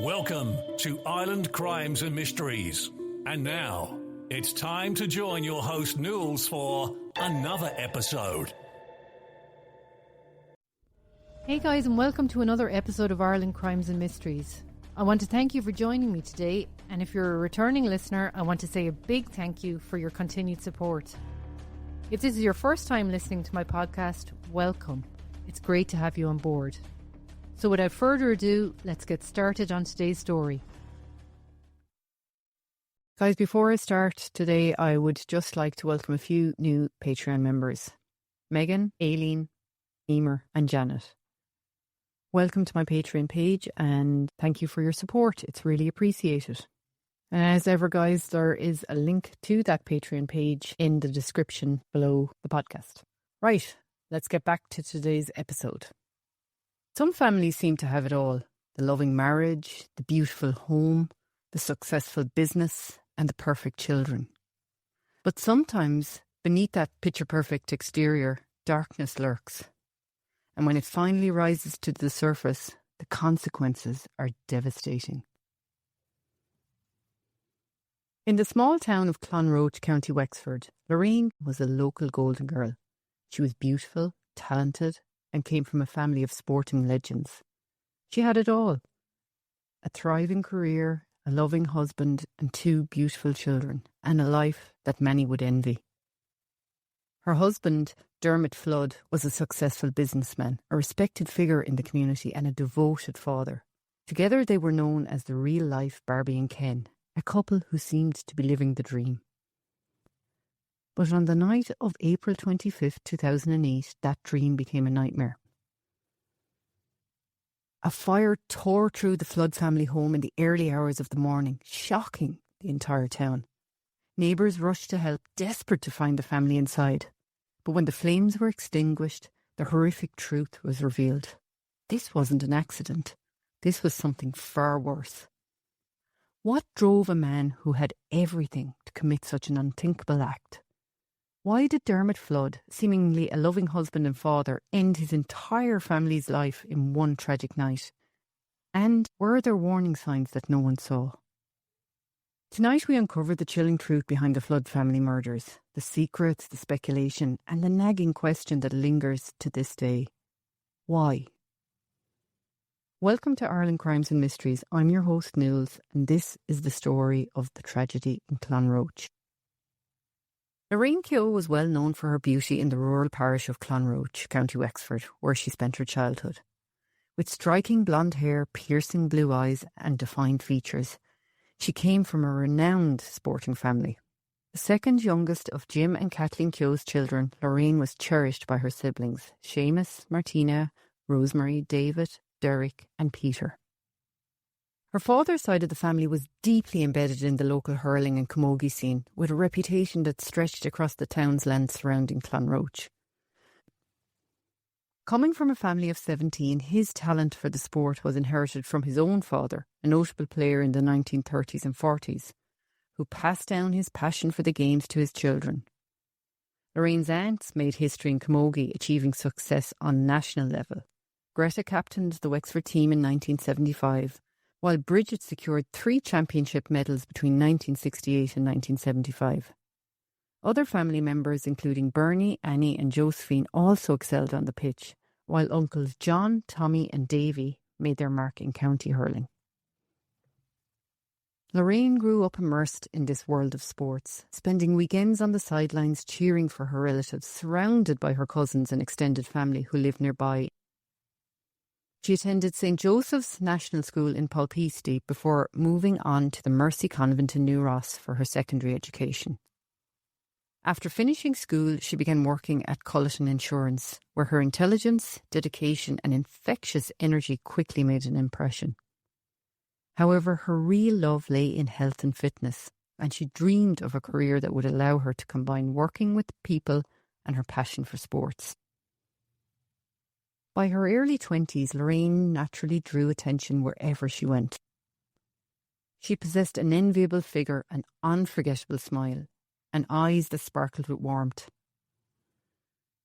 Welcome to Ireland Crimes and Mysteries. And now, it's time to join your host Nules for another episode. Hey guys, and welcome to another episode of Ireland Crimes and Mysteries. I want to thank you for joining me today, and if you're a returning listener, I want to say a big thank you for your continued support. If this is your first time listening to my podcast, welcome. It's great to have you on board. So without further ado, let's get started on today's story. Guys, before I start today, I would just like to welcome a few new Patreon members. Megan, Aileen, Emer and Janet. Welcome to my Patreon page and thank you for your support. It's really appreciated. And as ever, guys, there is a link to that Patreon page in the description below the podcast. Right, let's get back to today's episode. Some families seem to have it all. The loving marriage, the beautiful home, the successful business, and the perfect children. But sometimes, beneath that picture-perfect exterior, darkness lurks. And when it finally rises to the surface, the consequences are devastating. In the small town of Clonroche, County Wexford, Lorraine was a local golden girl. She was beautiful, talented, and came from a family of sporting legends. She had it all. A thriving career, a loving husband, and two beautiful children, and a life that many would envy. Her husband, Dermot Flood, was a successful businessman, a respected figure in the community and a devoted father. Together they were known as the real-life Barbie and Ken, a couple who seemed to be living the dream. But on the night of April 25th, 2008, that dream became a nightmare. A fire tore through the Flood family home in the early hours of the morning, shocking the entire town. Neighbours rushed to help, desperate to find the family inside. But when the flames were extinguished, the horrific truth was revealed. This wasn't an accident. This was something far worse. What drove a man who had everything to commit such an unthinkable act? Why did Dermot Flood, seemingly a loving husband and father, end his entire family's life in one tragic night? And were there warning signs that no one saw? Tonight we uncover the chilling truth behind the Flood family murders, the secrets, the speculation, and the nagging question that lingers to this day. Why? Welcome to Ireland Crimes and Mysteries. I'm your host, Nules, and this is the story of the tragedy in Clonroche. Lorraine Keogh was well known for her beauty in the rural parish of Clonroche, County Wexford, where she spent her childhood. With striking blonde hair, piercing blue eyes and defined features, she came from a renowned sporting family. The second youngest of Jim and Kathleen Keogh's children, Lorraine was cherished by her siblings, Seamus, Martina, Rosemary, David, Derek and Peter. Her father's side of the family was deeply embedded in the local hurling and camogie scene, with a reputation that stretched across the town's land surrounding Clonroche. Coming from a family of 17, his talent for the sport was inherited from his own father, a notable player in the 1930s and 40s, who passed down his passion for the games to his children. Lorraine's aunts made history in camogie, achieving success on national level. Greta captained the Wexford team in 1975, while Bridget secured 3 championship medals between 1968 and 1975. Other family members, including Bernie, Annie and Josephine, also excelled on the pitch, while uncles John, Tommy and Davy made their mark in county hurling. Lorraine grew up immersed in this world of sports, spending weekends on the sidelines cheering for her relatives, surrounded by her cousins and extended family who lived nearby. She attended St. Joseph's National School in Polpeasty before moving on to the Mercy Convent in New Ross for her secondary education. After finishing school, she began working at Culleton Insurance, where her intelligence, dedication and infectious energy quickly made an impression. However, her real love lay in health and fitness, and she dreamed of a career that would allow her to combine working with people and her passion for sports. By her early 20s, Lorraine naturally drew attention wherever she went. She possessed an enviable figure, an unforgettable smile, and eyes that sparkled with warmth.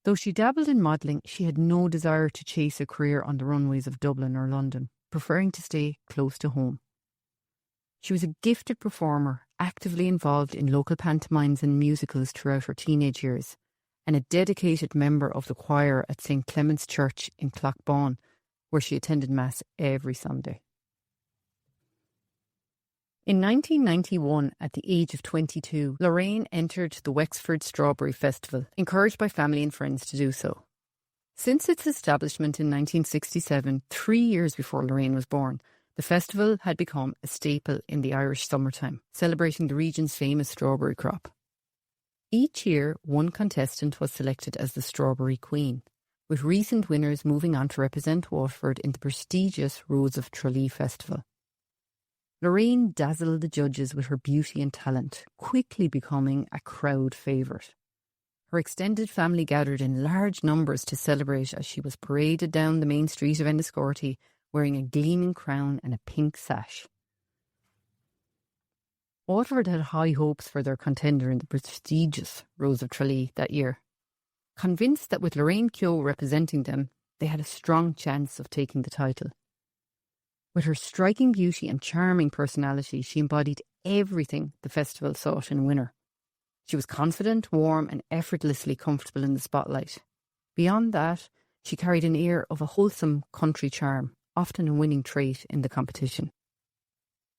Though she dabbled in modelling, she had no desire to chase a career on the runways of Dublin or London, preferring to stay close to home. She was a gifted performer, actively involved in local pantomimes and musicals throughout her teenage years, and a dedicated member of the choir at St. Clement's Church in Clockbawn, where she attended Mass every Sunday. In 1991, at the age of 22, Lorraine entered the Wexford Strawberry Festival, encouraged by family and friends to do so. Since its establishment in 1967, 3 years before Lorraine was born, the festival had become a staple in the Irish summertime, celebrating the region's famous strawberry crop. Each year, one contestant was selected as the Strawberry Queen, with recent winners moving on to represent Waterford in the prestigious Rose of Tralee Festival. Lorraine dazzled the judges with her beauty and talent, quickly becoming a crowd favourite. Her extended family gathered in large numbers to celebrate as she was paraded down the main street of Enniscorthy wearing a gleaming crown and a pink sash. Waterford had high hopes for their contender in the prestigious Rose of Tralee that year. Convinced that with Lorraine Keogh representing them, they had a strong chance of taking the title. With her striking beauty and charming personality, she embodied everything the festival sought in a winner. She was confident, warm, and effortlessly comfortable in the spotlight. Beyond that, she carried an air of a wholesome country charm, often a winning trait in the competition.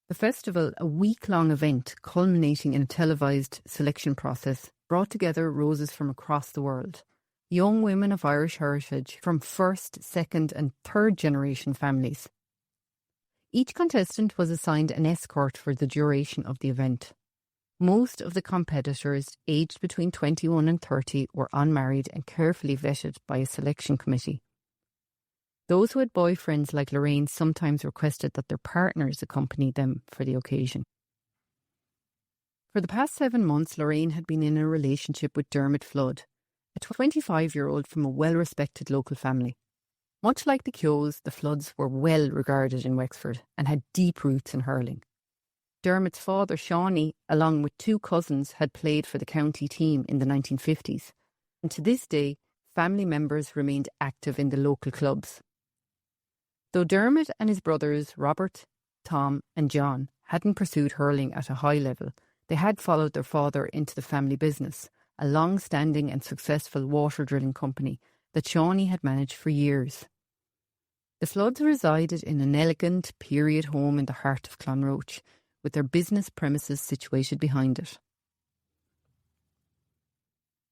The festival, a week-long event culminating in a televised selection process, brought together roses from across the world. Young women of Irish heritage from first, second, and third generation families. Each contestant was assigned an escort for the duration of the event. Most of the competitors, aged between 21 and 30, were unmarried and carefully vetted by a selection committee. Those who had boyfriends like Lorraine sometimes requested that their partners accompany them for the occasion. For the past 7 months, Lorraine had been in a relationship with Dermot Flood, a 25-year-old from a well-respected local family. Much like the Keoghs, the Floods were well regarded in Wexford and had deep roots in hurling. Dermot's father, Shawnee, along with 2 cousins, had played for the county team in the 1950s, and to this day, family members remained active in the local clubs. Though Dermot and his brothers, Robert, Tom and John, hadn't pursued hurling at a high level, they had followed their father into the family business, a long-standing and successful water drilling company that Shawnee had managed for years. The Floods resided in an elegant period home in the heart of Clonroche, with their business premises situated behind it.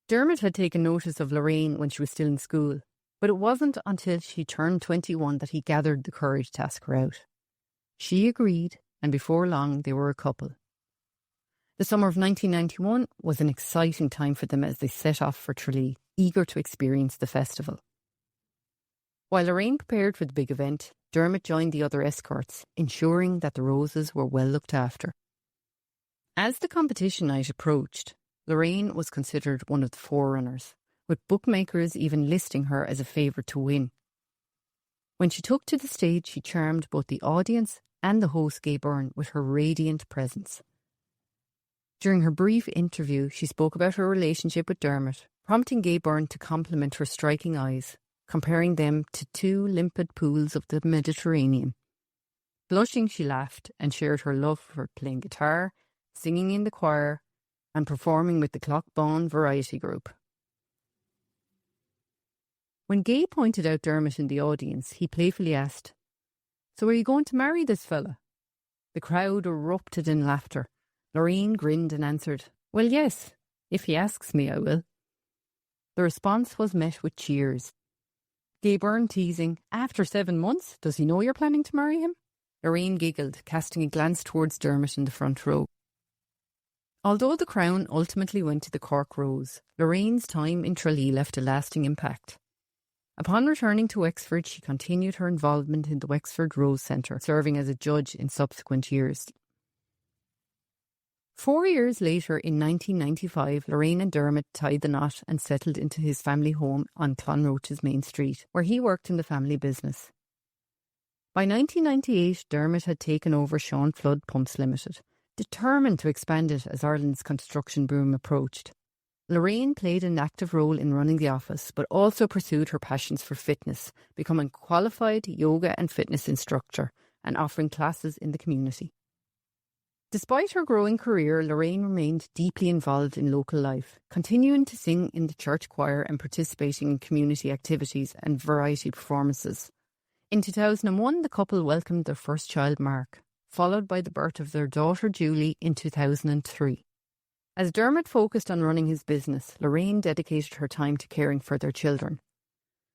Dermot had taken notice of Lorraine when she was still in school, but it wasn't until she turned 21 that he gathered the courage to ask her out. She agreed, and before long they were a couple. The summer of 1991 was an exciting time for them as they set off for Tralee, eager to experience the festival. While Lorraine prepared for the big event, Dermot joined the other escorts, ensuring that the roses were well looked after. As the competition night approached, Lorraine was considered one of the forerunners, with bookmakers even listing her as a favourite to win. When she took to the stage, she charmed both the audience and the host Gay Byrne with her radiant presence. During her brief interview, she spoke about her relationship with Dermot, prompting Gay Byrne to compliment her striking eyes, comparing them to 2 limpid pools of the Mediterranean. Blushing, she laughed and shared her love for playing guitar, singing in the choir, and performing with the Clockbawn Variety Group. When Gay pointed out Dermot in the audience, he playfully asked, "So are you going to marry this fella?" The crowd erupted in laughter. Lorraine grinned and answered, "Well, yes, if he asks me, I will." The response was met with cheers. Gay Byrne teasing, "After 7 months, does he know you're planning to marry him?" Lorraine giggled, casting a glance towards Dermot in the front row. Although the crown ultimately went to the Cork Rose, Lorraine's time in Tralee left a lasting impact. Upon returning to Wexford, she continued her involvement in the Wexford Rose Centre, serving as a judge in subsequent years. 4 years later, in 1995, Lorraine and Dermot tied the knot and settled into his family home on Clonroche's main street, where he worked in the family business. By 1998, Dermot had taken over Sean Flood Pumps Limited, determined to expand it as Ireland's construction boom approached. Lorraine played an active role in running the office, but also pursued her passions for fitness, becoming a qualified yoga and fitness instructor and offering classes in the community. Despite her growing career, Lorraine remained deeply involved in local life, continuing to sing in the church choir and participating in community activities and variety performances. In 2001, the couple welcomed their first child, Mark, followed by the birth of their daughter, Julie, in 2003. As Dermot focused on running his business, Lorraine dedicated her time to caring for their children.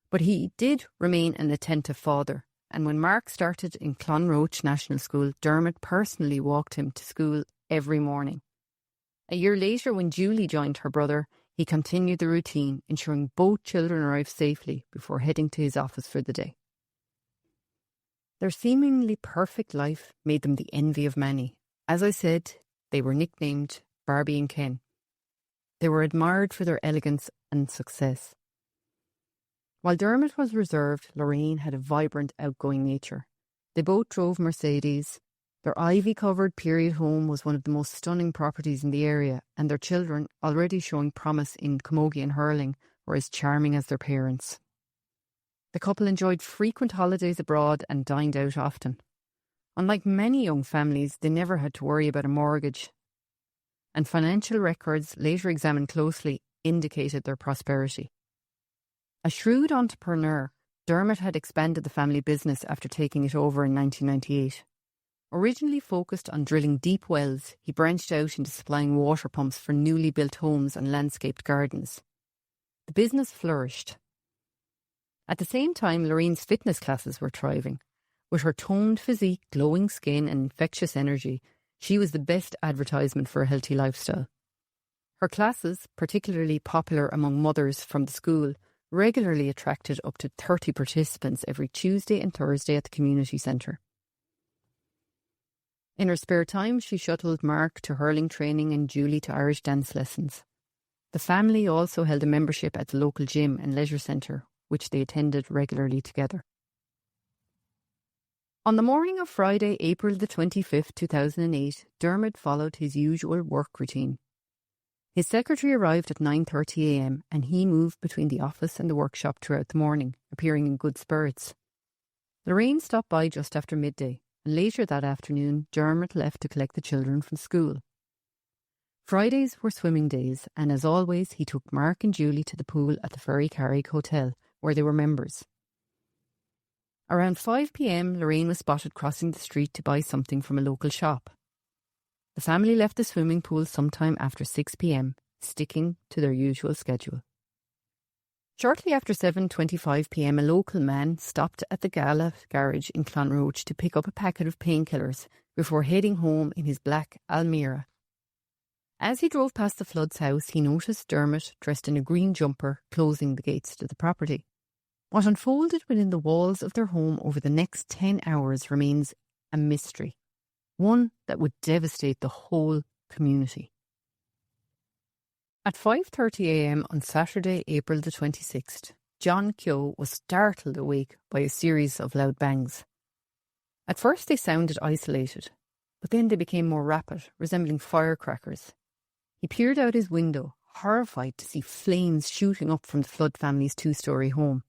But he did remain an attentive father, and when Mark started in Clonroche National School, Dermot personally walked him to school every morning. A year later, when Julie joined her brother, he continued the routine, ensuring both children arrived safely before heading to his office for the day. Their seemingly perfect life made them the envy of many. As I said, they were nicknamed Barbie and Ken. They were admired for their elegance and success. While Dermot was reserved, Lorraine had a vibrant, outgoing nature. They both drove Mercedes. Their ivy-covered period home was one of the most stunning properties in the area, and their children, already showing promise in camogie and hurling, were as charming as their parents. The couple enjoyed frequent holidays abroad and dined out often. Unlike many young families, they never had to worry about a mortgage, and financial records, later examined closely, indicated their prosperity. A shrewd entrepreneur, Dermot had expanded the family business after taking it over in 1998. Originally focused on drilling deep wells, he branched out into supplying water pumps for newly built homes and landscaped gardens. The business flourished. At the same time, Lorraine's fitness classes were thriving. With her toned physique, glowing skin and infectious energy, she was the best advertisement for a healthy lifestyle. Her classes, particularly popular among mothers from the school, regularly attracted up to 30 participants every Tuesday and Thursday at the community centre. In her spare time, she shuttled Mark to hurling training and Julie to Irish dance lessons. The family also held a membership at the local gym and leisure centre, which they attended regularly together. On the morning of Friday, April the 25th, 2008, Dermot followed his usual work routine. His secretary arrived at 9:30 a.m. and he moved between the office and the workshop throughout the morning, appearing in good spirits. Lorraine stopped by just after midday, and later that afternoon, Dermot left to collect the children from school. Fridays were swimming days, and as always, he took Mark and Julie to the pool at the Ferry Carrick Hotel, where they were members. Around 5 p.m, Lorraine was spotted crossing the street to buy something from a local shop. The family left the swimming pool sometime after 6 p.m, sticking to their usual schedule. Shortly after 7:25 p.m, a local man stopped at the Gala garage in Clonroche to pick up a packet of painkillers before heading home in his black Almira. As he drove past the Flood's house, he noticed Dermot dressed in a green jumper closing the gates to the property. What unfolded within the walls of their home over the next 10 hours remains a mystery, one that would devastate the whole community. At 5:30 a.m. on Saturday, April the 26th, John Keogh was startled awake by a series of loud bangs. At first they sounded isolated, but then they became more rapid, resembling firecrackers. He peered out his window, horrified to see flames shooting up from the Flood family's 2-storey home.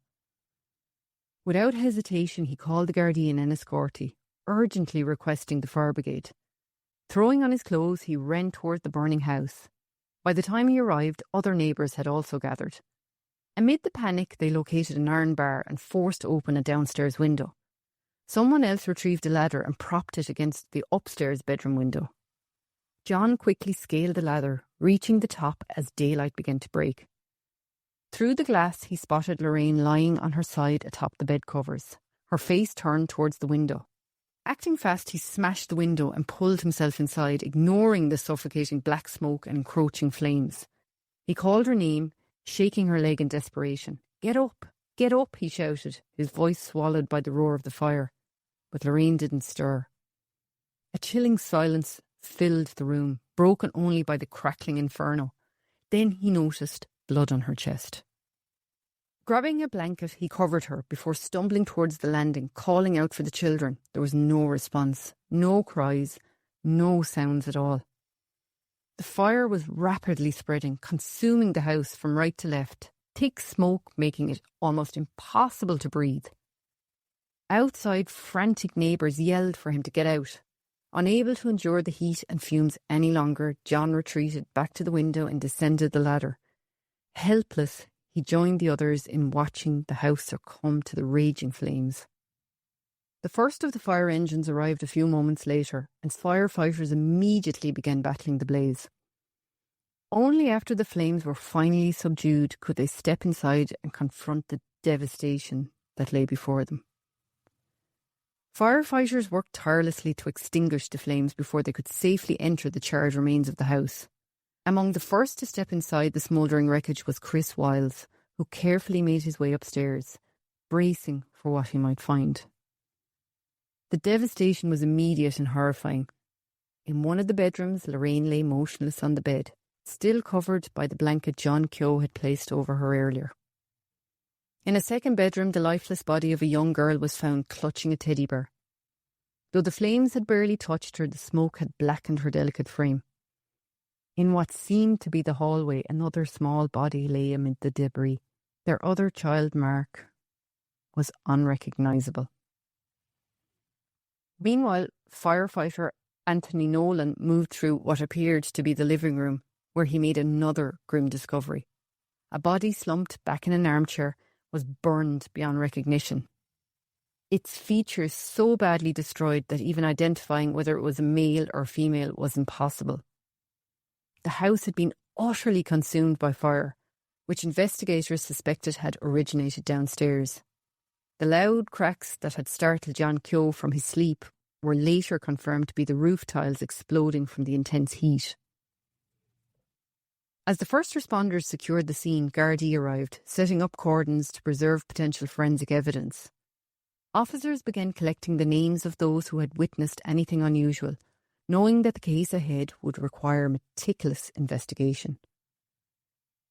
Without hesitation, he called the Gardaí and Enniscorthy, urgently requesting the fire brigade. Throwing on his clothes, he ran toward the burning house. By the time he arrived, other neighbours had also gathered. Amid the panic, they located an iron bar and forced open a downstairs window. Someone else retrieved a ladder and propped it against the upstairs bedroom window. John quickly scaled the ladder, reaching the top as daylight began to break. Through the glass, he spotted Lorraine lying on her side atop the bed covers, her face turned towards the window. Acting fast, he smashed the window and pulled himself inside, ignoring the suffocating black smoke and encroaching flames. He called her name, shaking her leg in desperation. Get up, he shouted, his voice swallowed by the roar of the fire. But Lorraine didn't stir. A chilling silence filled the room, broken only by the crackling inferno. Then he noticed blood on her chest. Grabbing a blanket, he covered her before stumbling towards the landing, calling out for the children. There was no response, no cries, no sounds at all. The fire was rapidly spreading, consuming the house from right to left, thick smoke making it almost impossible to breathe. Outside, frantic neighbours yelled for him to get out. Unable to endure the heat and fumes any longer, John retreated back to the window and descended the ladder. Helpless, he joined the others in watching the house succumb to the raging flames. The first of the fire engines arrived a few moments later, and firefighters immediately began battling the blaze. Only after the flames were finally subdued could they step inside and confront the devastation that lay before them. Firefighters worked tirelessly to extinguish the flames before they could safely enter the charred remains of the house. Among the first to step inside the smouldering wreckage was Chris Wiles, who carefully made his way upstairs, bracing for what he might find. The devastation was immediate and horrifying. In one of the bedrooms, Lorraine lay motionless on the bed, still covered by the blanket John Keogh had placed over her earlier. In a second bedroom, the lifeless body of a young girl was found clutching a teddy bear. Though the flames had barely touched her, the smoke had blackened her delicate frame. In what seemed to be the hallway, another small body lay amid the debris. Their other child, Mark, was unrecognisable. Meanwhile, firefighter Anthony Nolan moved through what appeared to be the living room, where he made another grim discovery. A body slumped back in an armchair was burned beyond recognition. Its features so badly destroyed that even identifying whether it was a male or female was impossible. The house had been utterly consumed by fire, which investigators suspected had originated downstairs. The loud cracks that had startled John Keogh from his sleep were later confirmed to be the roof tiles exploding from the intense heat. As the first responders secured the scene, Gardaí arrived, setting up cordons to preserve potential forensic evidence. Officers began collecting the names of those who had witnessed anything unusual, knowing that the case ahead would require meticulous investigation.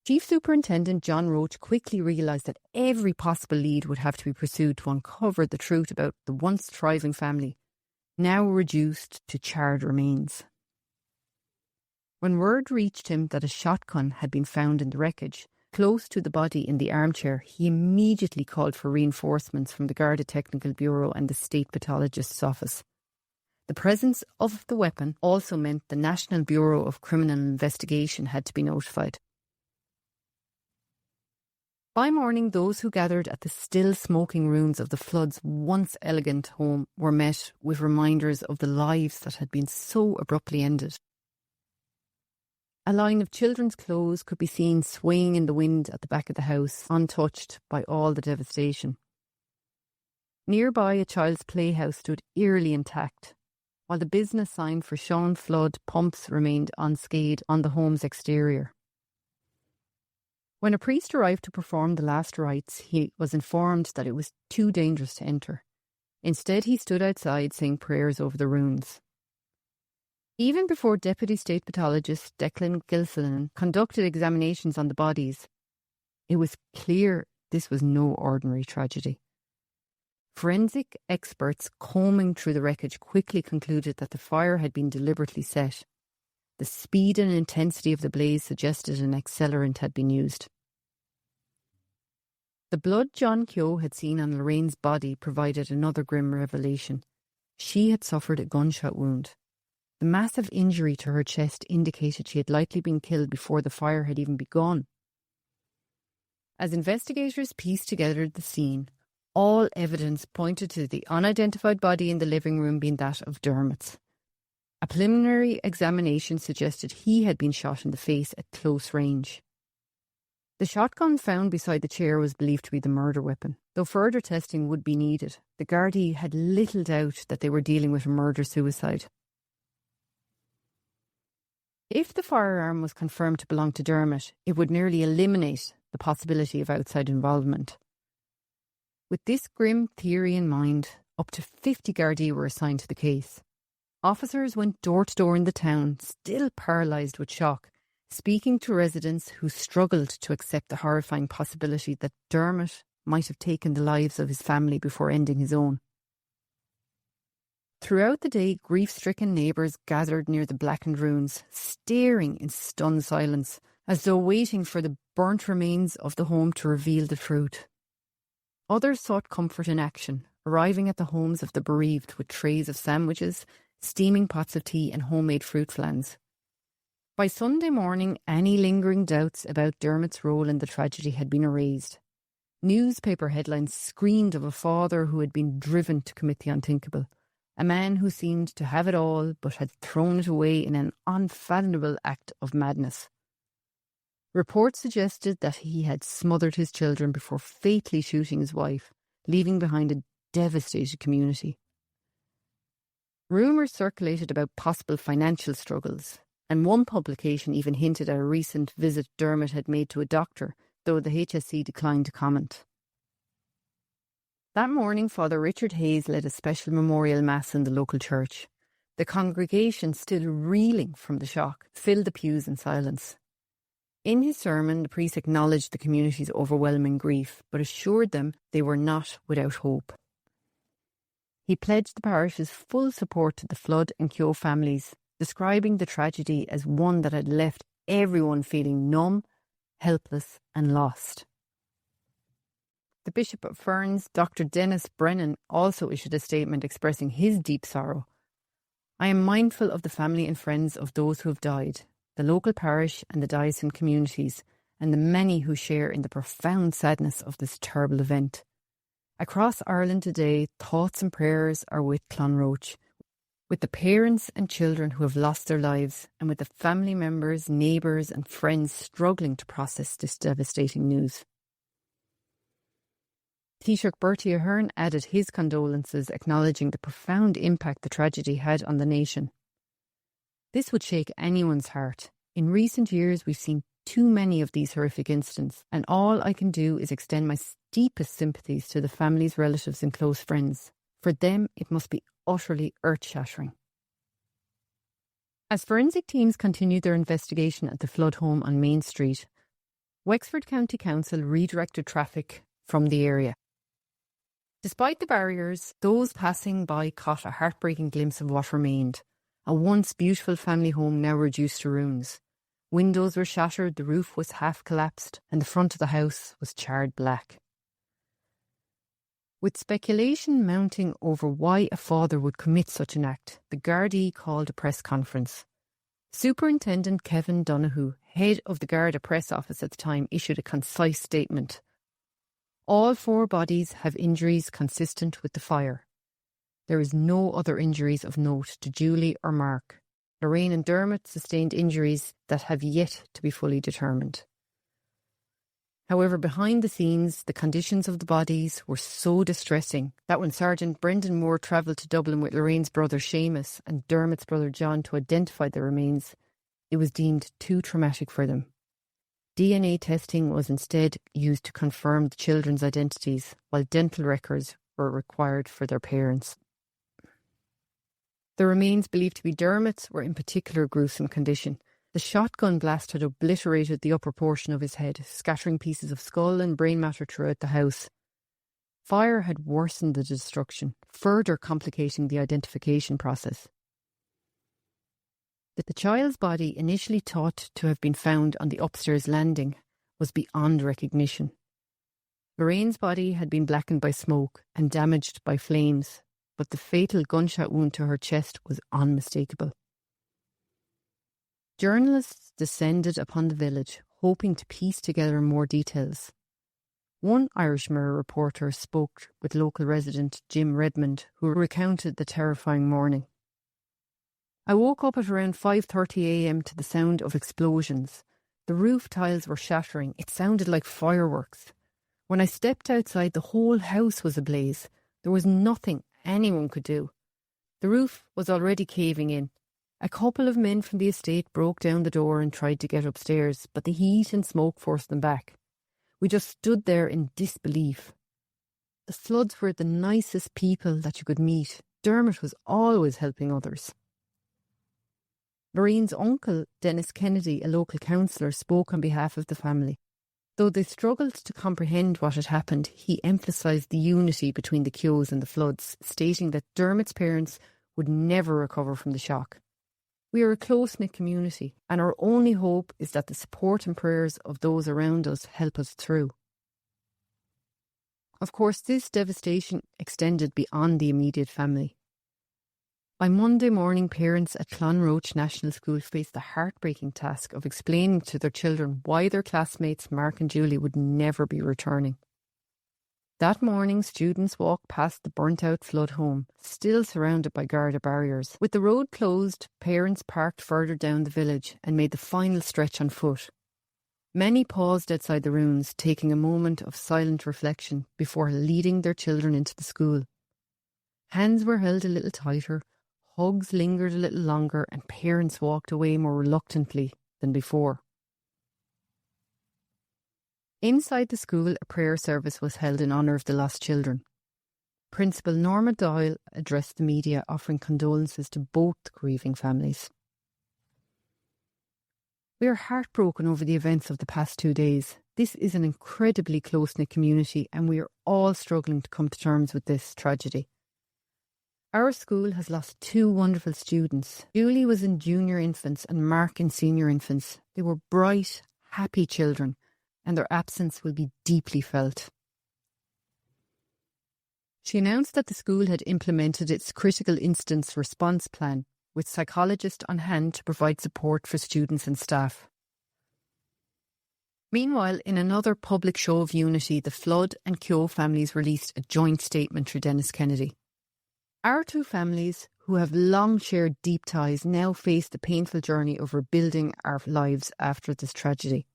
Chief Superintendent John Roach quickly realised that every possible lead would have to be pursued to uncover the truth about the once thriving family, now reduced to charred remains. When word reached him that a shotgun had been found in the wreckage, close to the body in the armchair, he immediately called for reinforcements from the Garda Technical Bureau and the State Pathologist's office. The presence of the weapon also meant the National Bureau of Criminal Investigation had to be notified. By morning, those who gathered at the still smoking ruins of the flood's once elegant home were met with reminders of the lives that had been so abruptly ended. A line of children's clothes could be seen swaying in the wind at the back of the house, untouched by all the devastation. Nearby, a child's playhouse stood eerily intact, while the business sign for Sean Flood Pumps remained unscathed on the home's exterior. When a priest arrived to perform the last rites, he was informed that it was too dangerous to enter. Instead, he stood outside saying prayers over the ruins. Even before Deputy State Pathologist Declan Gilfillan conducted examinations on the bodies, it was clear this was no ordinary tragedy. Forensic experts combing through the wreckage quickly concluded that the fire had been deliberately set. The speed and intensity of the blaze suggested an accelerant had been used. The blood John Keogh had seen on Lorraine's body provided another grim revelation. She had suffered a gunshot wound. The massive injury to her chest indicated she had likely been killed before the fire had even begun. As investigators pieced together the scene, all evidence pointed to the unidentified body in the living room being that of Dermot's. A preliminary examination suggested he had been shot in the face at close range. The shotgun found beside the chair was believed to be the murder weapon. Though further testing would be needed, the Gardaí had little doubt that they were dealing with a murder-suicide. If the firearm was confirmed to belong to Dermot, it would nearly eliminate the possibility of outside involvement. With this grim theory in mind, up to 50 Gardaí were assigned to the case. Officers went door to door in the town, still paralysed with shock, speaking to residents who struggled to accept the horrifying possibility that Dermot might have taken the lives of his family before ending his own. Throughout the day, grief-stricken neighbours gathered near the blackened ruins, staring in stunned silence, as though waiting for the burnt remains of the home to reveal the truth. Others sought comfort in action, arriving at the homes of the bereaved with trays of sandwiches, steaming pots of tea and homemade fruit flans. By Sunday morning, any lingering doubts about Dermot's role in the tragedy had been erased. Newspaper headlines screamed of a father who had been driven to commit the unthinkable, a man who seemed to have it all but had thrown it away in an unfathomable act of madness. Reports suggested that he had smothered his children before fatally shooting his wife, leaving behind a devastated community. Rumours circulated about possible financial struggles, and one publication even hinted at a recent visit Dermot had made to a doctor, though the HSC declined to comment. That morning, Father Richard Hayes led a special memorial mass in the local church. The congregation, still reeling from the shock, filled the pews in silence. In his sermon, the priest acknowledged the community's overwhelming grief, but assured them they were not without hope. He pledged the parish's full support to the Flood and Keogh families, describing the tragedy as one that had left everyone feeling numb, helpless and lost. The Bishop of Ferns, Dr. Dennis Brennan, also issued a statement expressing his deep sorrow. "I am mindful of the family and friends of those who have died, the local parish and the diocesan communities, and the many who share in the profound sadness of this terrible event. Across Ireland today, thoughts and prayers are with Clonroche, with the parents and children who have lost their lives, and with the family members, neighbours and friends struggling to process this devastating news." Taoiseach Bertie Ahern added his condolences, acknowledging the profound impact the tragedy had on the nation. "This would shake anyone's heart. In recent years, we've seen too many of these horrific incidents, and all I can do is extend my deepest sympathies to the families, relatives and close friends. For them, it must be utterly earth-shattering." As forensic teams continued their investigation at the flood home on Main Street, Wexford County Council redirected traffic from the area. Despite the barriers, those passing by caught a heartbreaking glimpse of what remained. A once beautiful family home now reduced to ruins. Windows were shattered, the roof was half collapsed, and the front of the house was charred black. With speculation mounting over why a father would commit such an act, the Gardaí called a press conference. Superintendent Kevin Donoghue, head of the Garda press office at the time, issued a concise statement. "All 4 bodies have injuries consistent with the fire. There is no other injuries of note to Julie or Mark. Lorraine and Dermot sustained injuries that have yet to be fully determined." However, behind the scenes, the conditions of the bodies were so distressing that when Sergeant Brendan Moore travelled to Dublin with Lorraine's brother Seamus and Dermot's brother John to identify the remains, it was deemed too traumatic for them. DNA testing was instead used to confirm the children's identities, while dental records were required for their parents. The remains believed to be Dermot's were in particular gruesome condition. The shotgun blast had obliterated the upper portion of his head, scattering pieces of skull and brain matter throughout the house. Fire had worsened the destruction, further complicating the identification process. The child's body, initially thought to have been found on the upstairs landing, was beyond recognition. Lorraine's body had been blackened by smoke and damaged by flames, but the fatal gunshot wound to her chest was unmistakable. Journalists descended upon the village, hoping to piece together more details. One Irish Mirror reporter spoke with local resident Jim Redmond, who recounted the terrifying morning. "I woke up at around 5:30 a.m. to the sound of explosions. The roof tiles were shattering. It sounded like fireworks. When I stepped outside, the whole house was ablaze. There was nothing anyone could do. The roof was already caving in. A couple of men from the estate broke down the door and tried to get upstairs, but the heat and smoke forced them back. We just stood there in disbelief. The Floods were the nicest people that you could meet. Dermot was always helping others." Lorraine's uncle, Dennis Kennedy, a local councillor, spoke on behalf of the family. Though they struggled to comprehend what had happened, he emphasised the unity between the Keoghs and the Floods, stating that Dermot's parents would never recover from the shock. We are a close-knit community, and our only hope is that the support and prayers of those around us help us through. Of course, this devastation extended beyond the immediate family. By Monday morning, parents at Clonroche National School faced the heartbreaking task of explaining to their children why their classmates Mark and Julie would never be returning. That morning, students walked past the burnt-out flood home, still surrounded by Garda barriers. With the road closed, parents parked further down the village and made the final stretch on foot. Many paused outside the ruins, taking a moment of silent reflection before leading their children into the school. Hands were held a little tighter, hugs lingered a little longer, and parents walked away more reluctantly than before. Inside the school, a prayer service was held in honour of the lost children. Principal Norma Doyle addressed the media, offering condolences to both grieving families. We are heartbroken over the events of the past 2 days. This is an incredibly close-knit community, and we are all struggling to come to terms with this tragedy. Our school has lost 2 wonderful students. Julie was in junior infants and Mark in senior infants. They were bright, happy children, and their absence will be deeply felt. She announced that the school had implemented its critical incidents response plan, with psychologists on hand to provide support for students and staff. Meanwhile, in another public show of unity, the Flood and Keogh families released a joint statement through Dennis Kennedy. Our 2 families, who have long shared deep ties, now face the painful journey of rebuilding our lives after this tragedy.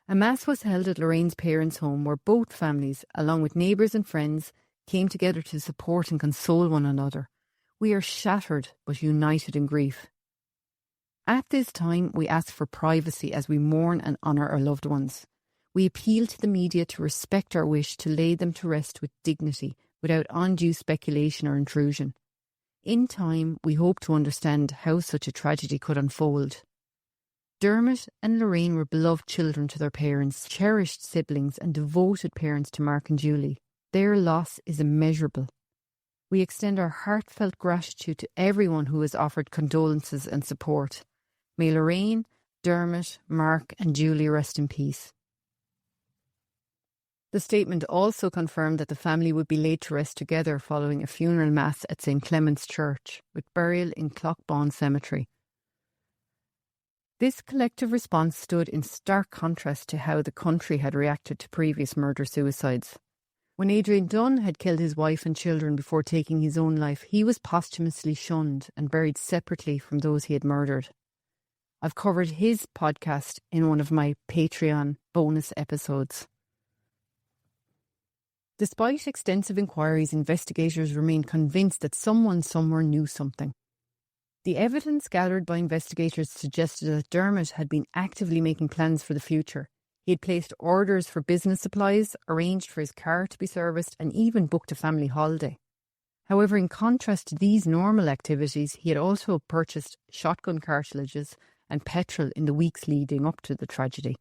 A mass was held at Lorraine's parents' home, where both families, along with neighbours and friends, came together to support and console one another. We are shattered but united in grief. At this time, we ask for privacy as we mourn and honour our loved ones. We appeal to the media to respect our wish to lay them to rest with dignity, without undue speculation or intrusion. In time, we hope to understand how such a tragedy could unfold. Dermot and Lorraine were beloved children to their parents, cherished siblings and devoted parents to Mark and Julie. Their loss is immeasurable. We extend our heartfelt gratitude to everyone who has offered condolences and support. May Lorraine, Dermot, Mark and Julie rest in peace. The statement also confirmed that the family would be laid to rest together following a funeral mass at St Clement's Church, with burial in Clockbawn Cemetery. This collective response stood in stark contrast to how the country had reacted to previous murder-suicides. When Adrian Dunn had killed his wife and children before taking his own life, he was posthumously shunned and buried separately from those he had murdered. I've covered his podcast in one of my Patreon bonus episodes. Despite extensive inquiries, investigators remain convinced that someone somewhere knew something. The evidence gathered by investigators suggested that Dermot had been actively making plans for the future. He had placed orders for business supplies, arranged for his car to be serviced, and even booked a family holiday. However, in contrast to these normal activities, he had also purchased shotgun cartridges and petrol in the weeks leading up to the tragedy.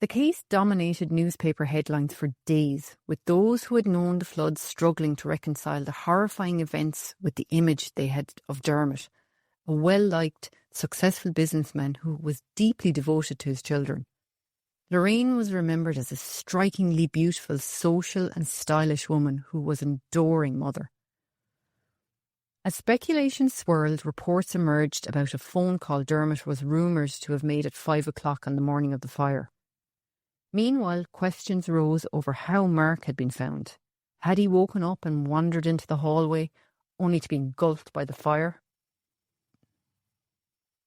The case dominated newspaper headlines for days, with those who had known the floods struggling to reconcile the horrifying events with the image they had of Dermot, a well-liked, successful businessman who was deeply devoted to his children. Lorraine was remembered as a strikingly beautiful, social and stylish woman who was an adoring mother. As speculation swirled, reports emerged about a phone call Dermot was rumoured to have made at 5 o'clock on the morning of the fire. Meanwhile, questions rose over how Mark had been found. Had he woken up and wandered into the hallway, only to be engulfed by the fire?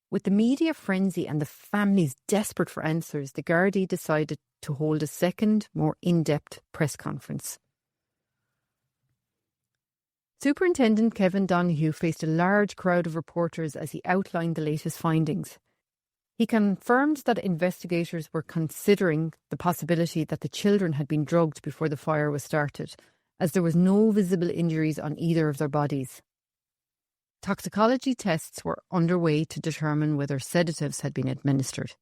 With the media frenzy and the families desperate for answers, the Gardaí decided to hold a second, more in-depth press conference. Superintendent Kevin Donoghue faced a large crowd of reporters as he outlined the latest findings. He confirmed that investigators were considering the possibility that the children had been drugged before the fire was started, as there was no visible injuries on either of their bodies. Toxicology tests were underway to determine whether sedatives had been administered.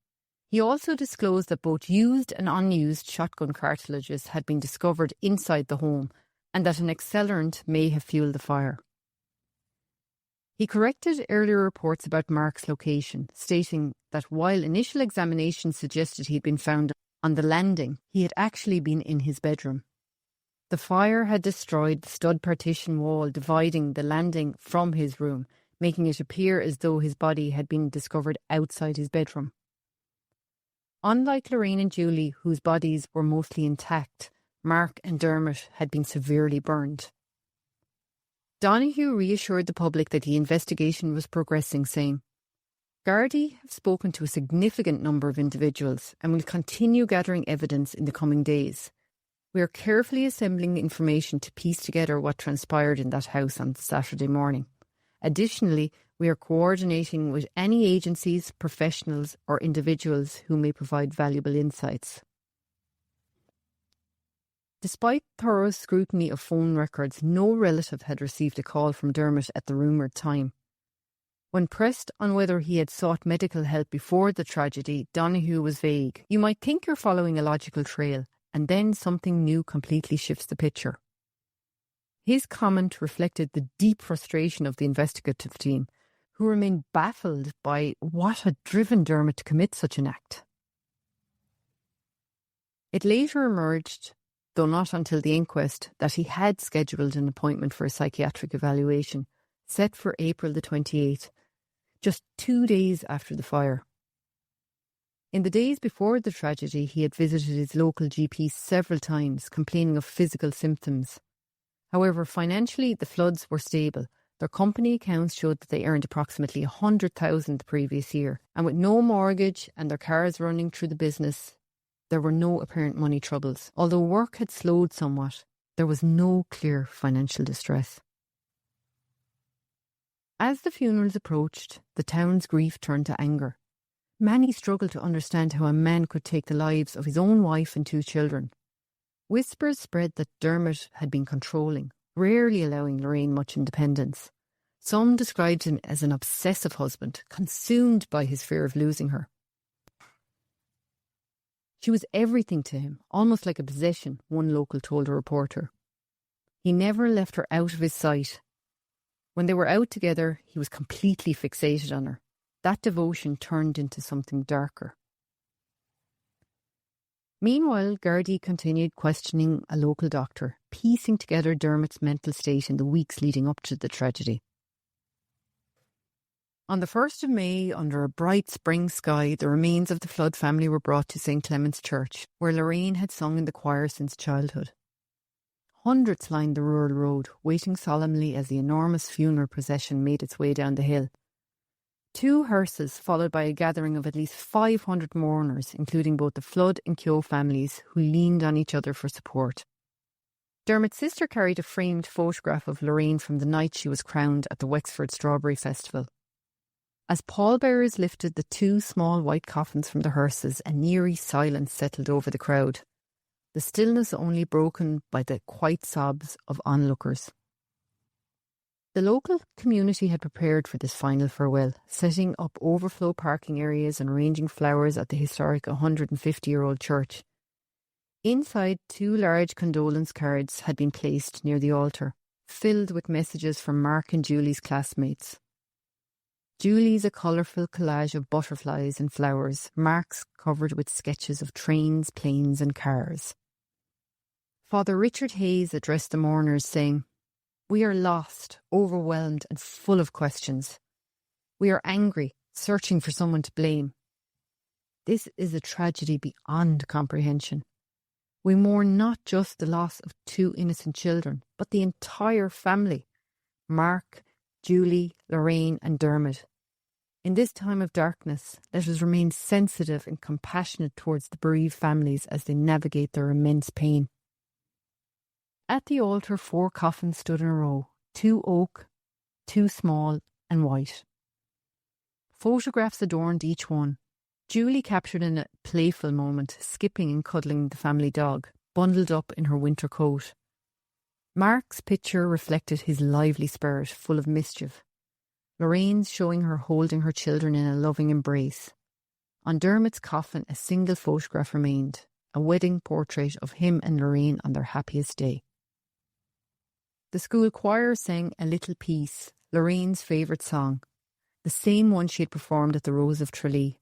He also disclosed that both used and unused shotgun cartridges had been discovered inside the home, and that an accelerant may have fueled the fire. He corrected earlier reports about Mark's location, stating that while initial examination suggested he'd been found on the landing, he had actually been in his bedroom. The fire had destroyed the stud partition wall dividing the landing from his room, making it appear as though his body had been discovered outside his bedroom. Unlike Lorraine and Julie, whose bodies were mostly intact, Mark and Dermot had been severely burned. Donoghue reassured the public that the investigation was progressing, saying, "Gardaí have spoken to a significant number of individuals and will continue gathering evidence in the coming days. We are carefully assembling information to piece together what transpired in that house on Saturday morning. Additionally, we are coordinating with any agencies, professionals or individuals who may provide valuable insights." Despite thorough scrutiny of phone records, no relative had received a call from Dermot at the rumoured time. When pressed on whether he had sought medical help before the tragedy, Donoghue was vague. "You might think you're following a logical trail, and then something new completely shifts the picture." His comment reflected the deep frustration of the investigative team, who remained baffled by what had driven Dermot to commit such an act. It later emerged, though not until the inquest, that he had scheduled an appointment for a psychiatric evaluation, set for April the 28th, just 2 days after the fire. In the days before the tragedy, he had visited his local GP several times, complaining of physical symptoms. However, financially, the floods were stable. Their company accounts showed that they earned approximately $100,000 the previous year, and with no mortgage and their cars running through the business, there were no apparent money troubles. Although work had slowed somewhat, there was no clear financial distress. As the funerals approached, the town's grief turned to anger. Many struggled to understand how a man could take the lives of his own wife and 2 children. Whispers spread that Dermot had been controlling, rarely allowing Lorraine much independence. Some described him as an obsessive husband, consumed by his fear of losing her. She was everything to him, almost like a possession, one local told a reporter. He never left her out of his sight. When they were out together, he was completely fixated on her. That devotion turned into something darker. Meanwhile, Gardaí continued questioning a local doctor, piecing together Dermot's mental state in the weeks leading up to the tragedy. On the 1st of May, under a bright spring sky, the remains of the Flood family were brought to St. Clement's Church, where Lorraine had sung in the choir since childhood. Hundreds lined the rural road, waiting solemnly as the enormous funeral procession made its way down the hill. 2 hearses, followed by a gathering of at least 500 mourners, including both the Flood and Keogh families, who leaned on each other for support. Dermot's sister carried a framed photograph of Lorraine from the night she was crowned at the Wexford Strawberry Festival. As pallbearers lifted the 2 small white coffins from the hearses, an eerie silence settled over the crowd, the stillness only broken by the quiet sobs of onlookers. The local community had prepared for this final farewell, setting up overflow parking areas and arranging flowers at the historic 150-year-old church. Inside, 2 large condolence cards had been placed near the altar, filled with messages from Mark and Julie's classmates. Julie's a colourful collage of butterflies and flowers, Mark's covered with sketches of trains, planes and cars. Father Richard Hayes addressed the mourners, saying, "We are lost, overwhelmed and full of questions. We are angry, searching for someone to blame. This is a tragedy beyond comprehension. We mourn not just the loss of 2 innocent children, but the entire family, Mark, Julie, Lorraine and Dermot. In this time of darkness, let us remain sensitive and compassionate towards the bereaved families as they navigate their immense pain." At the altar, 4 coffins stood in a row, 2 oak, 2 small and white. Photographs adorned each one. Julie captured in a playful moment, skipping and cuddling the family dog, bundled up in her winter coat. Mark's picture reflected his lively spirit, full of mischief. Lorraine's showing her holding her children in a loving embrace. On Dermot's coffin, a single photograph remained, a wedding portrait of him and Lorraine on their happiest day. the school choir sang a little piece, Lorraine's favourite song, the same one she had performed at the Rose of Tralee.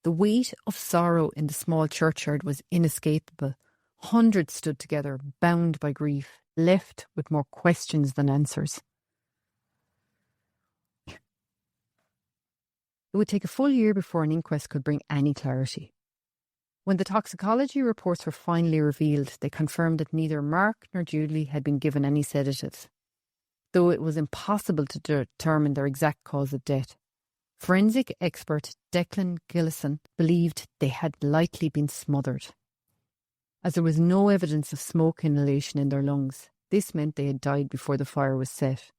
The weight of sorrow in the small churchyard was inescapable. Hundreds stood together, bound by grief, left with more questions than answers. It would take a full year before an inquest could bring any clarity. When the toxicology reports were finally revealed, they confirmed that neither Mark nor Julie had been given any sedatives, though it was impossible to determine their exact cause of death. Forensic expert Declan Gillison believed they had likely been smothered. As there was no evidence of smoke inhalation in their lungs, this meant they had died before the fire was set.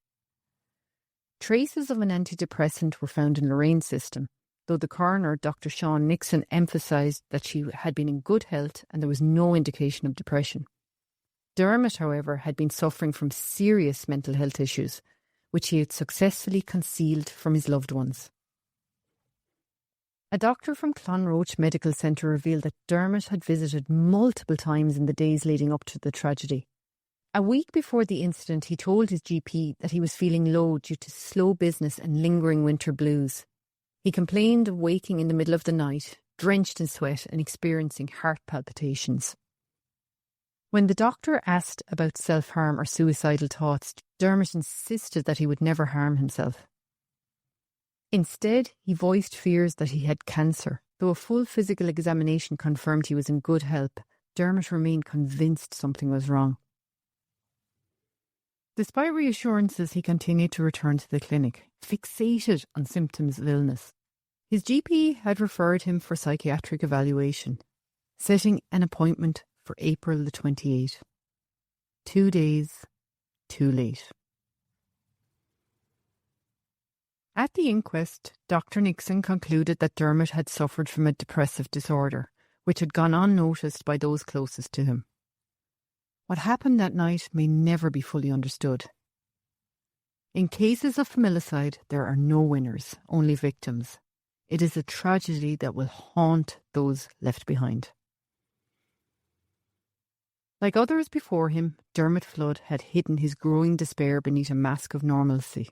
Traces of an antidepressant were found in Lorraine's system, though the coroner, Dr. Sean Nixon, emphasised that she had been in good health and there was no indication of depression. Dermot, however, had been suffering from serious mental health issues, which he had successfully concealed from his loved ones. A doctor from Clonroche Medical Centre revealed that Dermot had visited multiple times in the days leading up to the tragedy. A week before the incident, he told his GP that he was feeling low due to slow business and lingering winter blues. He complained of waking in the middle of the night, drenched in sweat and experiencing heart palpitations. When the doctor asked about self-harm or suicidal thoughts, Dermot insisted that he would never harm himself. Instead, he voiced fears that he had cancer. Though a full physical examination confirmed he was in good health, Dermot remained convinced something was wrong. Despite reassurances, he continued to return to the clinic, fixated on symptoms of illness. His GP had referred him for psychiatric evaluation, setting an appointment for April the 28th. 2 days too late. At the inquest, Dr. Nixon concluded that Dermot had suffered from a depressive disorder, which had gone unnoticed by those closest to him. What happened that night may never be fully understood. In cases of familicide, there are no winners, only victims. It is a tragedy that will haunt those left behind. Like others before him, Dermot Flood had hidden his growing despair beneath a mask of normalcy.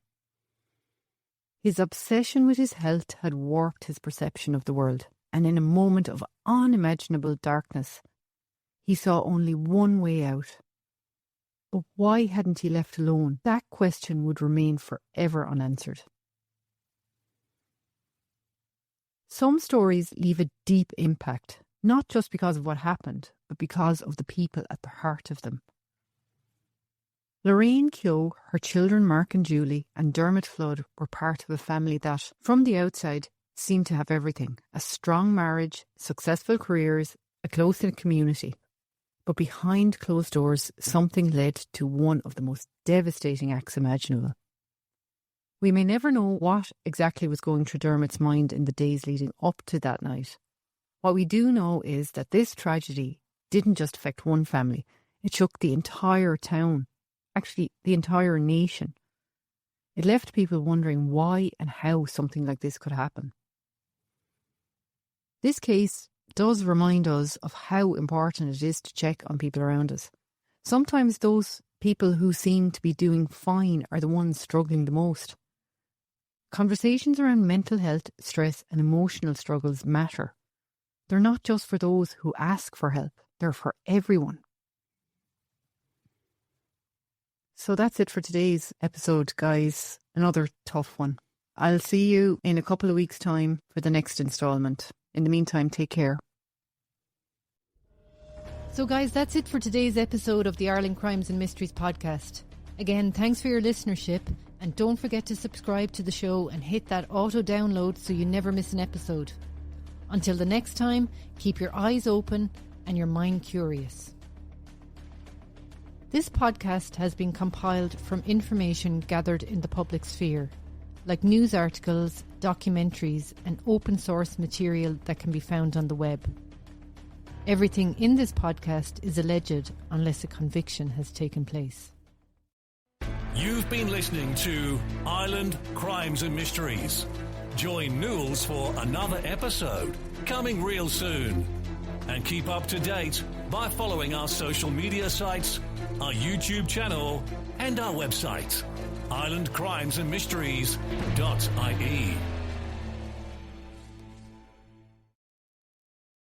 His obsession with his health had warped his perception of the world, and in a moment of unimaginable darkness, he saw only one way out. But why hadn't he left alone? That question would remain forever unanswered. Some stories leave a deep impact, not just because of what happened, but because of the people at the heart of them. Lorraine Keogh, her children Mark and Julie, and Dermot Flood were part of a family that, from the outside, seemed to have everything. A strong marriage, successful careers, a close-knit community. But behind closed doors, something led to one of the most devastating acts imaginable. We may never know what exactly was going through Dermot's mind in the days leading up to that night. What we do know is that this tragedy didn't just affect one family, it shook the entire town. Actually, the entire nation. It left people wondering why and how something like this could happen. This case does remind us of how important it is to check on people around us. Sometimes those people who seem to be doing fine are the ones struggling the most. Conversations around mental health, stress and emotional struggles matter. They're not just for those who ask for help, they're for everyone. So that's it for today's episode, guys. Another tough one. I'll see you in a couple of weeks' time for the next instalment. In the meantime, take care. So guys, that's it for today's episode of the Ireland Crimes and Mysteries podcast. Again, thanks for your listenership, and don't forget to subscribe to the show and hit that auto download so you never miss an episode. Until the next time, keep your eyes open and your mind curious. This podcast has been compiled from information gathered in the public sphere, like news articles, documentaries, and open source material that can be found on the web. Everything in this podcast is alleged unless a conviction has taken place. You've been listening to Ireland Crimes and Mysteries. Join Nules for another episode, coming real soon. And keep up to date by following our social media sites, our YouTube channel, and our website, islandcrimesandmysteries.ie.